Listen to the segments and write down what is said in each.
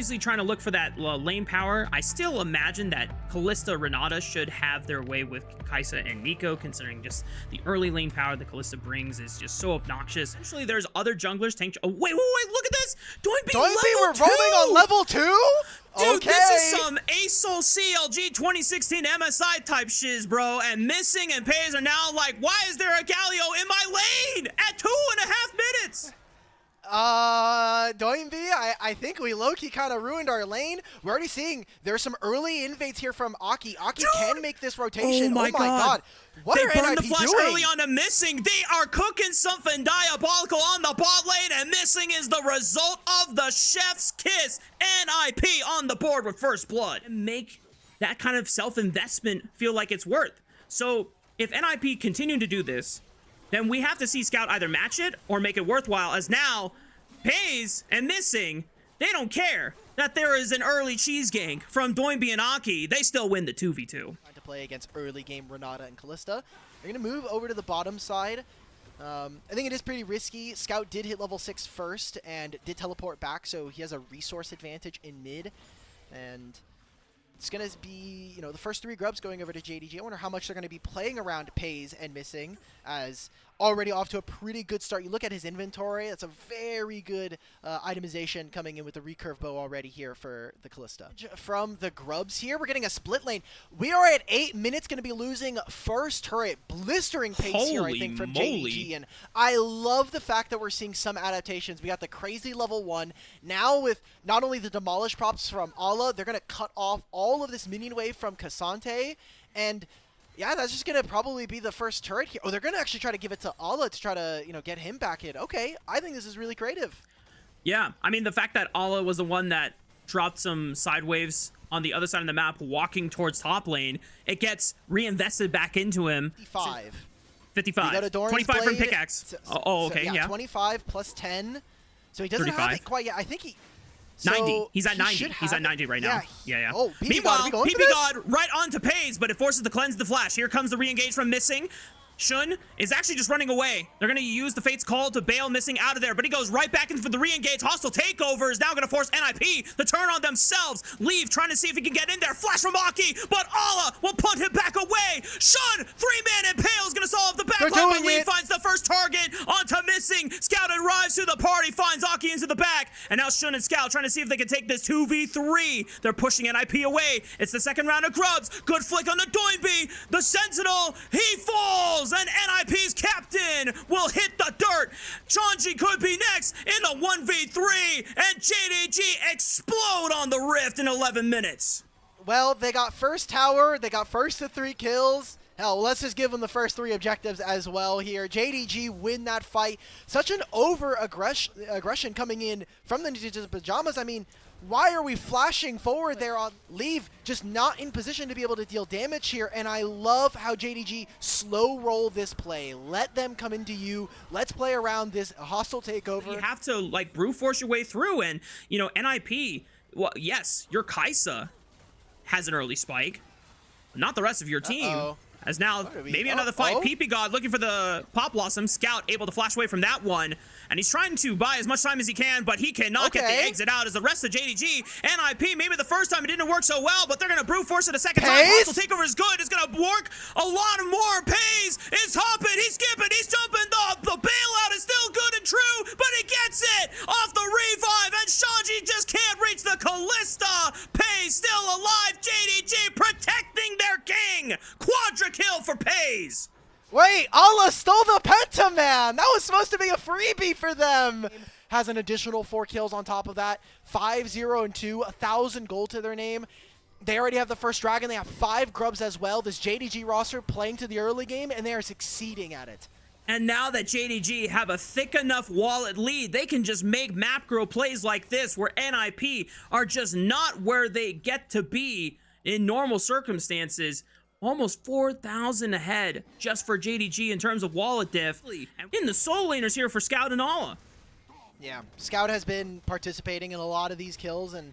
obviously trying to look for that lane power. I still imagine that Kalista, Renata should have their way with Kai'Sa and Neeko, considering just the early lane power that Kalista brings is just so obnoxious. Actually, there's other junglers. Oh, wait, look at this! Doinb we're rolling on level 2? Dude, okay. This is some ASOL CLG 2016 MSI type shiz, bro. And Missing and Pays are now like, why is there a Galio in my lane at 2.5 minutes? Doinb, I think we low-key kind of ruined our lane. We're already seeing there's some early invades here from Aki. Aki can make this rotation. Oh my god. What they are burned NIP the flash doing? early on to Missing. They are cooking something diabolical on the bot lane, and Missing is the result of the chef's kiss. NIP on the board with first blood. And make that kind of self-investment feel like it's worth. So if NIP continue to do this, then we have to see Scout either match it or make it worthwhile, as now Pays and Missing, they don't care that there is an early cheese gang from Doinb and Aki. They still win the 2v2. Trying to play against early game Renata and Kalista. They're going to move over to the bottom side. I think it is pretty risky. Scout did hit level 6 first and did teleport back, so he has a resource advantage in mid. And it's going to be, you know, the first 3 grubs going over to JDG. I wonder how much they're going to be playing around Pays and Missing, as already off to a pretty good start. You look at his inventory, that's a very good itemization coming in with the recurve bow already here for the Kalista. From the grubs here, we're getting a split lane. We are at 8 minutes, going to be losing first turret. Blistering pace here, I think, from JDG. And I love the fact that we're seeing some adaptations. We got the crazy level 1. Now with not only the demolish props from Ala, they're going to cut off all of this minion wave from Cassante. And yeah, that's just going to probably be the first turret here. Oh, they're going to actually try to give it to Ala to try to, you know, get him back in. Okay, I think this is really creative. Yeah, I mean, the fact that Ala was the one that dropped some side waves on the other side of the map walking towards top lane, it gets reinvested back into him. 55. 55. 25 from pickaxe. Okay, so, yeah. 25 plus 10. So he doesn't 35. have it quite yet. I think he... 90. He's at 90. He's at 90 right now. Yeah. Oh, Meanwhile, PP God right onto Pays, but it forces the cleanse the flash. Here comes the re-engage from Missing. Shun is actually just running away. They're going to use the Fate's Call to bail Missing out of there, but he goes right back in for the re-engage. Hostile takeover is now going to force NIP to turn on themselves. Leave, trying to see if he can get in there. Flash from Aki, but Ala will punt him back away. Shun, 3-man Impale is going to solve the backline, but Leave finds the first target onto Missing. Scout arrives to the party, finds Aki into the back, and now Shun and Scout trying to see if they can take this 2v3. They're pushing NIP away. It's the second round of grubs. Good flick on the Doinb. The Sentinel, he falls, and NIP's captain will hit the dirt. Chonji could be next in the 1v3, and JDG explode on the Rift in 11 minutes. Well, they got first tower, they got first to 3 kills. Hell, let's just give them the first 3 objectives as well here. JDG win that fight. Such an over-aggression coming in from the Pyjamas. I mean, why are we flashing forward there on Leave? Just not in position to be able to deal damage here. And I love how JDG slow roll this play. Let them come into you. Let's play around this hostile takeover. You have to like brute force your way through. And, you know, NIP, well, yes, your Kai'Sa has an early spike. Not the rest of your team. As now, maybe another fight. PP God looking for the Pop Blossom. Scout able to flash away from that one. And he's trying to buy as much time as he can, but he cannot get the exit out as the rest of JDG. NIP, maybe the first time it didn't work so well, but they're going to brute force it a second time. Hostile takeover is good. It's going to work a lot more. Pays is hopping. He's skipping. He's jumping. The bailout is still good and true, but he gets it off the revive. And Shanji just can't reach the Kalista. Pays still alive. JDG protecting their king. Quadra kill for Pays. Wait, Ala stole the Pentaman! That was supposed to be a freebie for them! Has an additional 4 kills on top of that. 5-0 and 2, 1,000 gold to their name. They already have the first dragon. They have 5 grubs as well. This JDG roster playing to the early game, and they are succeeding at it. And now that JDG have a thick enough wallet lead, they can just make map grow plays like this, where NIP are just not where they get to be in normal circumstances. Almost 4,000 ahead just for JDG in terms of wallet diff. And in the solo laners here for Scout and Ala. Yeah, Scout has been participating in a lot of these kills, and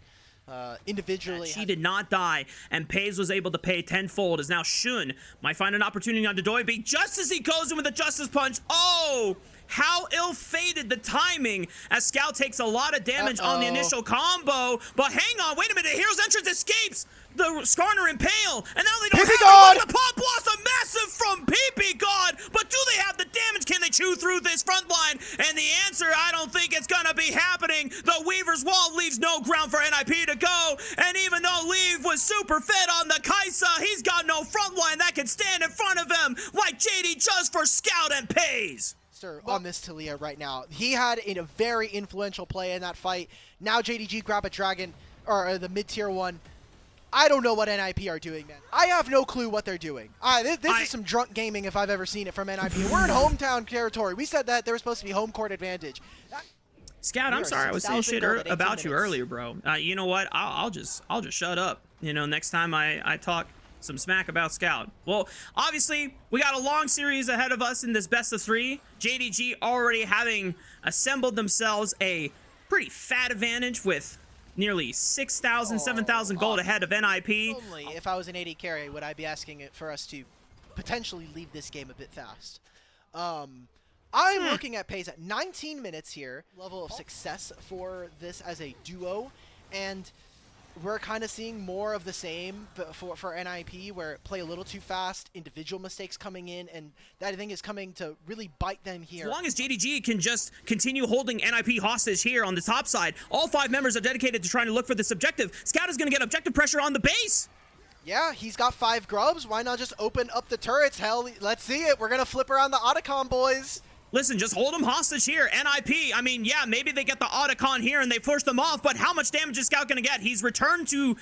individually. She did not die, and Pays was able to pay tenfold, as now Shun might find an opportunity on Dodoibi just as he goes in with a Justice Punch. Oh, how ill-fated the timing, as Scout takes a lot of damage on the initial combo. But hang on, wait a minute, Hero's Entrance escapes the Skarner Impale, and now they don't have the Pop Blossom massive from PP God, but do they have the damage? Can they chew through this front line? And the answer, I don't think it's gonna be happening. The Weaver's Wall leaves no ground for NIP to go, and even though Leave was super fed on the Kaisa, he's got no front line that can stand in front of him like JD just for Scout and Pays. On this Talia right now. He had a very influential play in that fight. Now JDG grab a dragon, or the mid-tier one. I don't know what NIP are doing, man. I have no clue what they're doing. This is some drunk gaming if I've ever seen it from NIP. We're in hometown territory. We said that there was supposed to be home court advantage. Scout, I'm sorry, I was saying shit about you earlier, bro. You know what? I'll just shut up. You know, next time I talk some smack about Scout. Well, obviously, we got a long series ahead of us in this best of 3. JDG already having assembled themselves a pretty fat advantage with nearly 6,000, 7,000 gold ahead of NIP. Only if I was an AD carry would I be asking it for us to potentially leave this game a bit fast. I'm looking at Pays at 19 minutes here. Level of success for this as a duo, and we're kind of seeing more of the same for NIP, where play a little too fast, individual mistakes coming in, and that I think is coming to really bite them here. As long as JDG can just continue holding NIP hostage here on the top side, all 5 members are dedicated to trying to look for this objective. Scout is going to get objective pressure on the base. Yeah, he's got 5 grubs. Why not just open up the turrets? Hell, let's see it. We're going to flip around the Otacon, boys. Listen, just hold them hostage here. NIP, I mean, yeah, maybe they get the Otacon here and they force them off, but how much damage is Scout going to get? He's returned to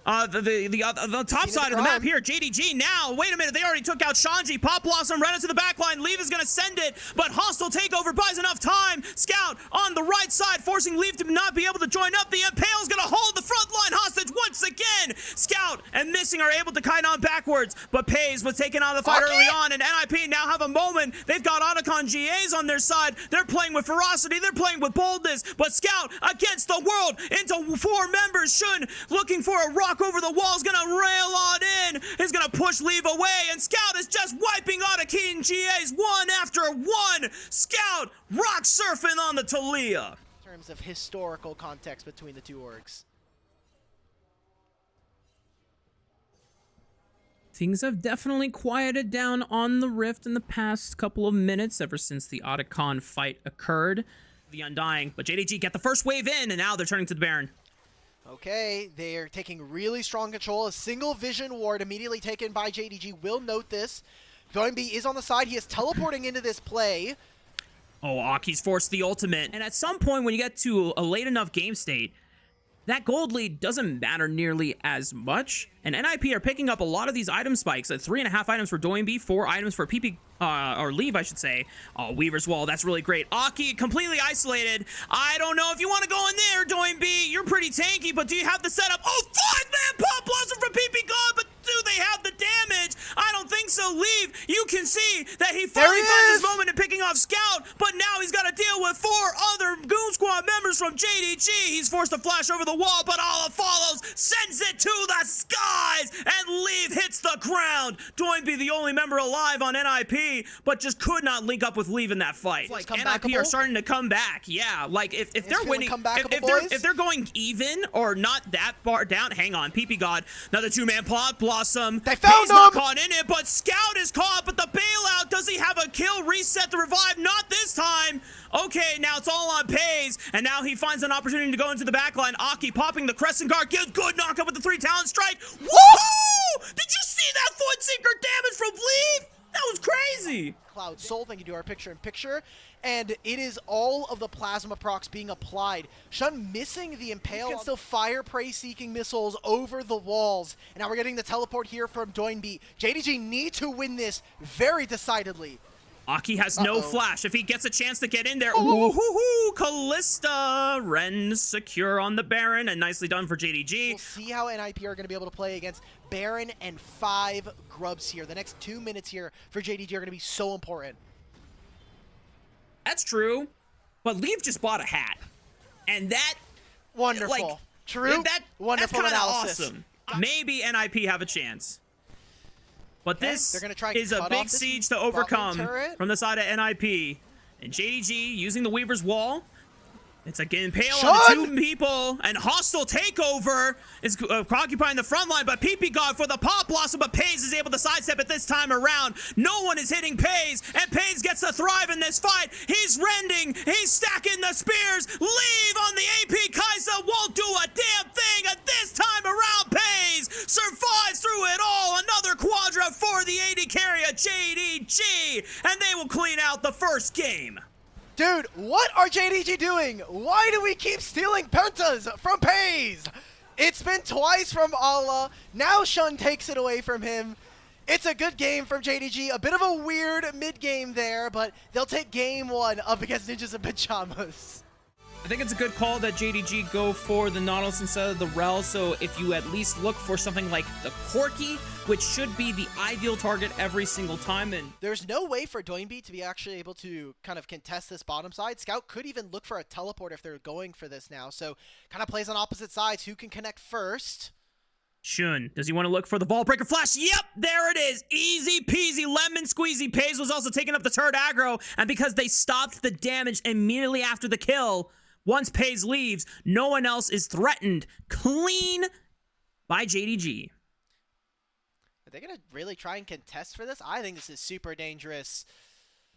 the top side of the map here. JDG now, wait a minute, they already took out Shanji. Pop Blossom right into the back line. Leave is going to send it, but hostile takeover buys enough time. Scout on the right side, forcing Leave to not be able to join up. The Impale's going to hold the front line hostage once again. Scout and Missing are able to kite on backwards, but Pays was taken out of the fight early on, and NIP now have a moment. They've got Otacon GAs on their side. They're playing with ferocity. They're playing with boldness, but Scout against the world into 4 members. Shun looking for a rock over the wall, is gonna rail on in, is gonna push Leave away, and Scout is just wiping Otacon GAs one after one. Scout rock surfing on the Talia. In terms of historical context between the two orgs. Things have definitely quieted down on the Rift in the past couple of minutes ever since the Otacon fight occurred. The Undying, but JDG get the first wave in, and now they're turning to the Baron. Okay, they're taking really strong control. A single vision ward immediately taken by JDG. Will note this. Doinbi is on the side. He is teleporting into this play. Oh, Aki's forced the ultimate. And at some point when you get to a late enough game state, that gold lead doesn't matter nearly as much. And NIP are picking up a lot of these item spikes. 3.5 items for Doinbi, 4 items for PP, or Leave, I should say. Oh, Weaver's Wall, that's really great. Aki, completely isolated. I don't know if you want to go in there, Doinbi. You're pretty tanky, but do you have the setup? Oh, 5-man Pop Blossom from PP God, but do they have the damage? I don't think so. Leave, you can see that he finally finds his moment in picking off Scout, but now he's got to deal with 4 other Goon Squad members from JDG. He's forced to flash over the wall, but all follows, sends it to the skies, and Leave hits the ground. Doinbi, the only member alive on NIP, but just could not link up with Leave in that fight. Like, NIP are starting to come back. Yeah, like if they're winning, if they're going even or not that far down, hang on, PP God, another 2-man Pop Blossom. They found him! Not caught in it, but Scout is caught, but the bailout, does he have a kill, reset the revive? Not this time. Okay, now it's all on Pays, and now he finds an opportunity to go into the backline. Aki popping the Crescent Guard, good knockup with the 3 talent strike. Woohoo! Did you see that foot sinker damage from Leave? That was crazy. Cloud Soul, thank you to our picture-in-picture, and it is all of the plasma procs being applied. Shun missing the Impale, can still fire prey-seeking missiles over the walls, and now we're getting the teleport here from Doinbi. JDG need to win this very decidedly. Aki has no flash. If he gets a chance to get in there, ooh, Callista, Ren secure on the Baron, and nicely done for JDG. We'll see how NIP are going to be able to play against Baron and 5 grubs here. The next 2 minutes here for JDG are going to be so important. That's true, but Leave just bought a hat, and that, wonderful. like, True. Wonderful that's analysis. awesome. Maybe NIP have a chance. But this they're gonna try is a big siege to overcome from the side of NIP. And JDG using the Weaver's Wall. It's a impale on the 2 people, and hostile takeover is occupying the front line, but PP God for the pop blossom, but Paze is able to sidestep it this time around. No one is hitting Paze, and Paze gets to thrive in this fight. He's rending, he's stacking the spears, leave on the AP. Kaisa won't do a damn thing, and this time around Paze survives through it all. Another quadra for the AD carry of JDG, and they will clean out the first game. Dude, what are JDG doing? Why do we keep stealing pentas from Paze? It's been twice from Allah. Now Shun takes it away from him. It's a good game from JDG. A bit of a weird mid-game there, but they'll take game 1 up against Ninjas and Pyjamas. I think it's a good call that JDG go for the Nautilus instead of the Rel, so if you at least look for something like the Corki, which should be the ideal target every single time. And there's no way for Doinby to be actually able to kind of contest this bottom side. Scout could even look for a teleport if they're going for this now, so kind of plays on opposite sides. Who can connect first? Shun, does he want to look for the ball breaker flash? Yep, there it is. Easy peasy, lemon squeezy. Paze was also taking up the third aggro, and because they stopped the damage immediately after the kill, once Paze leaves, no one else is threatened. Clean by JDG. Are they going to really try and contest for this? I think this is super dangerous.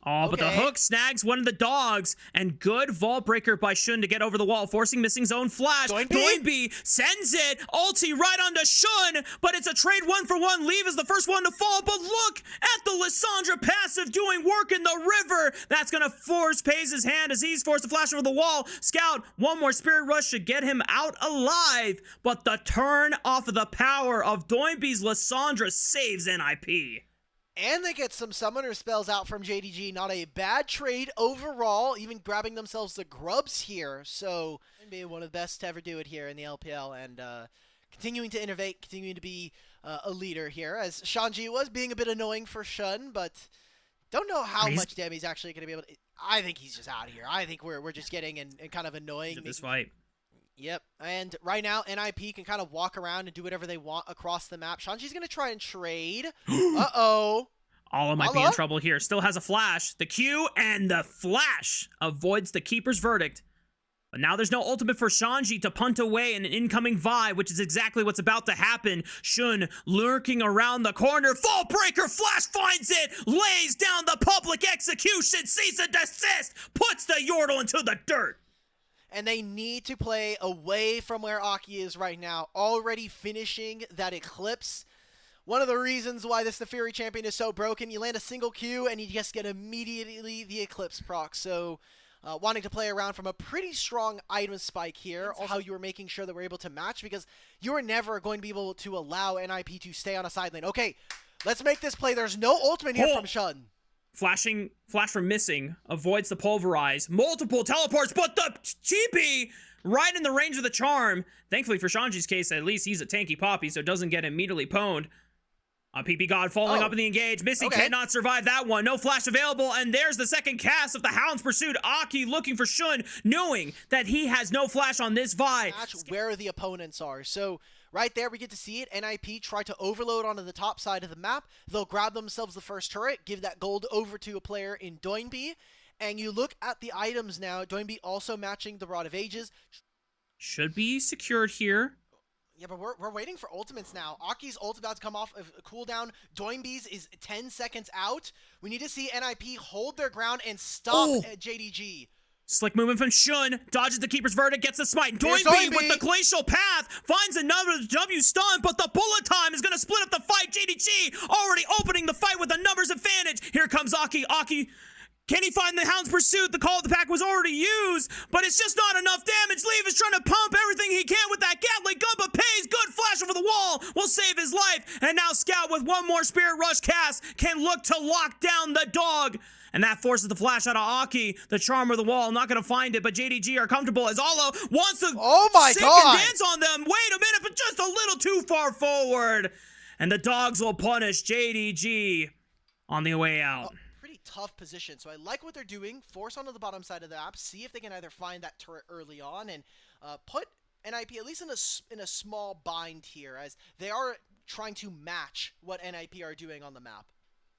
Oh, but the hook snags one of the dogs, and good vault breaker by Shun to get over the wall, forcing missing zone flash. Doinby sends it, ulti right onto Shun, but it's a trade 1-for-1. Leave is the first one to fall, but look at the Lissandra passive doing work in the river. That's going to force Paze's hand as he's forced to flash over the wall. Scout, one more Spirit Rush should get him out alive, but the turn off of the power of Doinby's Lissandra saves NIP. And they get some summoner spells out from JDG. Not a bad trade overall, even grabbing themselves the grubs here. So, be one of the best to ever do it here in the LPL, and continuing to innovate, continuing to be a leader here, as Shanji was being a bit annoying for Shun, but don't know how much damage he's actually going to be able to... I think he's just out of here. I think we're just getting and kind of annoying. This fight. Yep, and right now, NIP can kind of walk around and do whatever they want across the map. Shanji's going to try and trade. Uh-oh. Alla might be in trouble here. Still has a flash. The Q and the flash avoids the keeper's verdict. But now there's no ultimate for Shanji to punt away an incoming Vi, which is exactly what's about to happen. Shun lurking around the corner. Fall breaker flash finds it. Lays down the public execution. Cease and desist. Puts the Yordle into the dirt. And they need to play away from where Aki is right now. Already finishing that Eclipse. One of the reasons why this the Fury champion is so broken, you land a single Q and you just get immediately the Eclipse proc. So wanting to play around from a pretty strong item spike here. Also how you were making sure that we're able to match, because you are never going to be able to allow NIP to stay on a side lane. Okay, let's make this play. There's no ultimate here from Shun. Flash from missing, avoids the pulverize. Multiple teleports, but the TP right in the range of the charm. Thankfully for Shanji's case, at least he's a tanky poppy, so it doesn't get immediately pwned. PP God falling up in the engage. Missing cannot survive that one. No flash available, and there's the second cast of the Hound's Pursuit. Aki looking for Shun, knowing that he has no flash on this Vi. Match where the opponents are. So right there, we get to see it. NIP try to overload onto the top side of the map. They'll grab themselves the first turret, give that gold over to a player in Doinby. And you look at the items now. Doinby also matching the Rod of Ages. Should be secured here. Yeah, but we're waiting for ultimates now. Aki's ult about to come off of a cooldown. Doinby's is 10 seconds out. We need to see NIP hold their ground and stop JDG. Slick movement from Shun, dodges the keeper's verdict, gets the smite. Doinby with the glacial path, finds another W stun, but the bullet time is going to split up the fight. JDG already opening the fight with a numbers advantage. Here comes Aki. Aki, can he find the Hound's Pursuit? The call of the pack was already used, but it's just not enough damage. Leaf is trying to pump everything he can with that Gatling gun, but Paze, good flash over the wall, will save his life. And now Scout with one more Spirit Rush cast can look to lock down the dog. And that forces the flash out of Aki, the charm of the wall. Not going to find it, but JDG are comfortable as Allo wants to sink and dance on them. Wait a minute, but just a little too far forward. And the dogs will punish JDG on the way out. Tough position. So I like what they're doing. Force onto the bottom side of the map. See if they can either find that turret early on and put NIP, at least in a small bind here, as they are trying to match what NIP are doing on the map.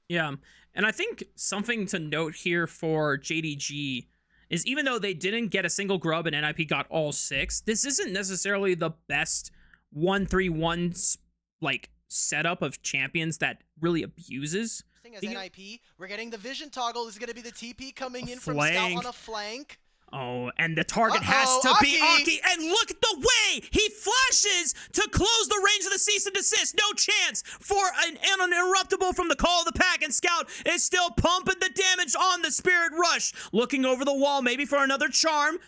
Yeah, and I think something to note here for JDG is even though they didn't get a single grub and NIP got all 6, this isn't necessarily the best 1-3-1 like setup of champions that really abuses. As NIP, we're getting the vision toggle. This is going to be the TP coming in from Scout on a flank. Oh, and the target has to be Aki. And look at the way he flashes to close the range of the cease and desist. No chance for an uninterruptible from the call of the pack. And Scout is still pumping the damage on the Spirit Rush. Looking over the wall, maybe for another charm.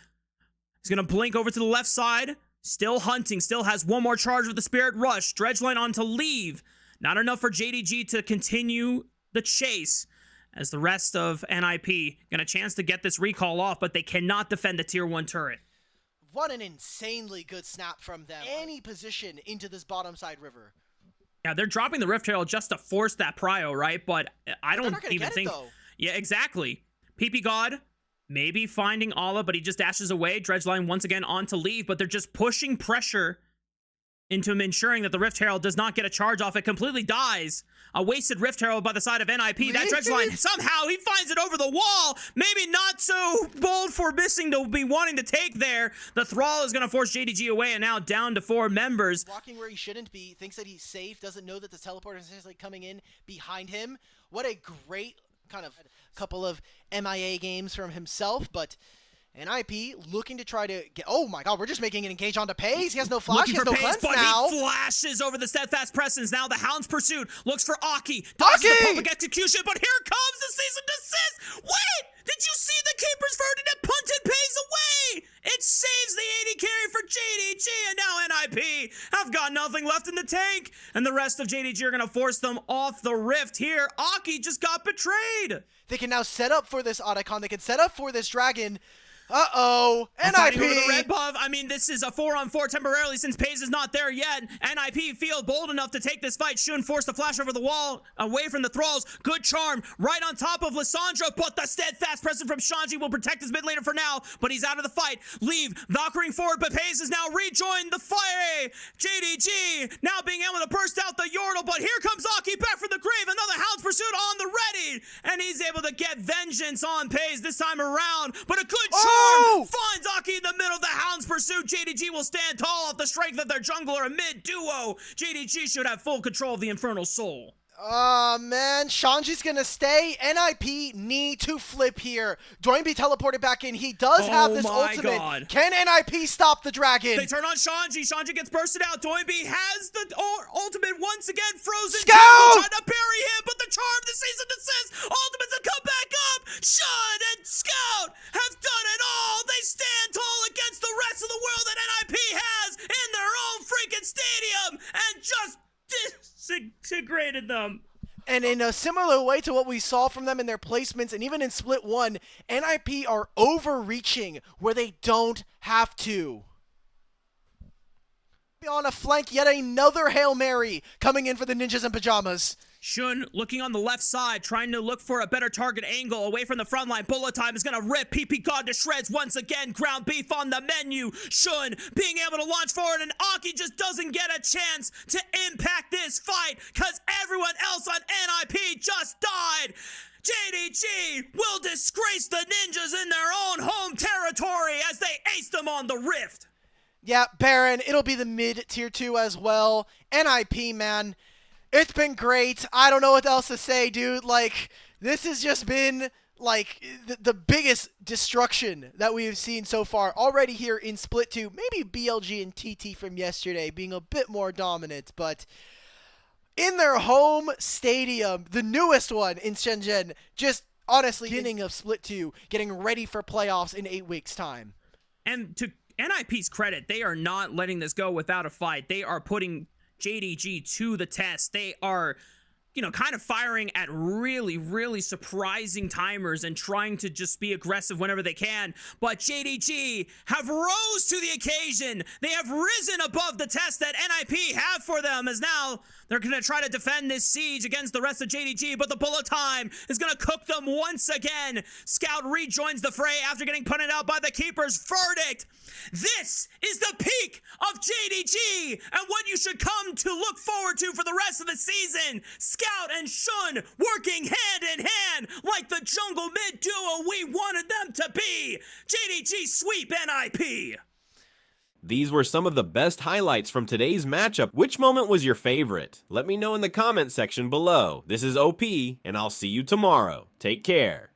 He's going to blink over to the left side. Still hunting. Still has one more charge with the Spirit Rush. Dredgeline on to leave. Not enough for JDG to continue the chase, as the rest of NIP get a chance to get this recall off, but they cannot defend the tier 1 turret. What an insanely good snap from them. Any position into this bottom side river. Yeah, they're dropping the Rift Herald just to force that prio, right? But I don't even think... Yeah, exactly. PP God maybe finding Ala, but he just dashes away. Dredgeline once again on to leave, but they're just pushing pressure into him, ensuring that the Rift Herald does not get a charge off. It completely dies. A wasted Rift Herald by the side of NIP. That Dredgeline, somehow he finds it over the wall. Maybe not so bold for Missing to be wanting to take there. The Thrall is going to force JDG away, and now down to 4 members. Walking where he shouldn't be, thinks that he's safe, doesn't know that the teleporter is like coming in behind him. What a great kind of couple of MIA games from himself, but NIP looking to try to get... Oh my god, we're just making an engage onto Paze. He has no flash, he has no cleanse now. He flashes over the Steadfast Presence. Now the Hound's Pursuit looks for Aki. Dodges the public execution, but here comes the cease and desist. Wait! Did you see the Keeper's Verdict and punted Paze away? It saves the 80 carry for JDG, and now NIP have got nothing left in the tank. And the rest of JDG are going to force them off the Rift here. Aki just got betrayed. They can now set up for this Otacon. They can set up for this Dragon. Uh-oh, NIP! Fighting over the red buff. I mean, this is a 4-on-4 temporarily since Paze is not there yet. NIP feel bold enough to take this fight. Shun forced to flash over the wall, away from the Thralls. Good charm, right on top of Lissandra, but the Steadfast Presence from Shanji will protect his mid laner for now, but he's out of the fight. Leave, Valkyrie forward, but Paze has now rejoined the fray. JDG now being able to burst out the Yordle, but here comes Aki back from the grave. Another Hound's Pursuit on the ready, and he's able to get vengeance on Paze this time around, but a good charm. Finds Aki in the middle of the Hound's Pursuit. JDG will stand tall off the strength of their jungler, a mid duo. JDG should have full control of the Infernal Soul. Man, Shanji's gonna stay. NIP need to flip here. Doinby teleported back in. He does have this ultimate. God. Can NIP stop the dragon? They turn on Shanji. Shanji gets bursted out. Doinby has the ultimate once again frozen. Scout! Trying to bury him, but the charm, the cease and desist. Ultimates have come back up. Shun and Scout have done it all. They stand tall against the rest of the world that NIP has in their own freaking stadium and just disintegrated them. And in a similar way to what we saw from them in their placements and even in Split 1, NIP are overreaching where they don't have to. On a flank, yet another Hail Mary coming in for the Ninjas in Pyjamas. Shun looking on the left side, trying to look for a better target angle away from the front line. Bullet Time is going to rip PP God to shreds once again. Ground beef on the menu. Shun being able to launch forward, and Aki just doesn't get a chance to impact this fight because everyone else on NIP just died. JDG will disgrace the Ninjas in their own home territory as they ace them on the Rift. Yeah, Baron, it'll be the mid-tier 2 as well. NIP, man. It's been great. I don't know what else to say, dude. Like, this has just been, like, the biggest destruction that we've seen so far. Already here in Split 2. Maybe BLG and TT from yesterday being a bit more dominant. But in their home stadium, the newest one in Shenzhen, just honestly, beginning of Split 2, getting ready for playoffs in 8 weeks' time. And to NIP's credit, they are not letting this go without a fight. They are putting JDG to the test. They are you know, kind of firing at really, really surprising timers and trying to just be aggressive whenever they can. But JDG have rose to the occasion. They have risen above the test that NIP have for them, as now they're going to try to defend this siege against the rest of JDG, but the bullet time is going to cook them once again. Scout rejoins the fray after getting punted out by the keeper's verdict. This is the peak of JDG and what you should come to look forward to for the rest of the season. Scout and Shun working hand in hand like the jungle mid duo we wanted them to be. JDG sweep NIP. These were some of the best highlights from today's matchup. Which moment was your favorite? Let me know in the comment section below. This is OP, and I'll see you tomorrow. Take care.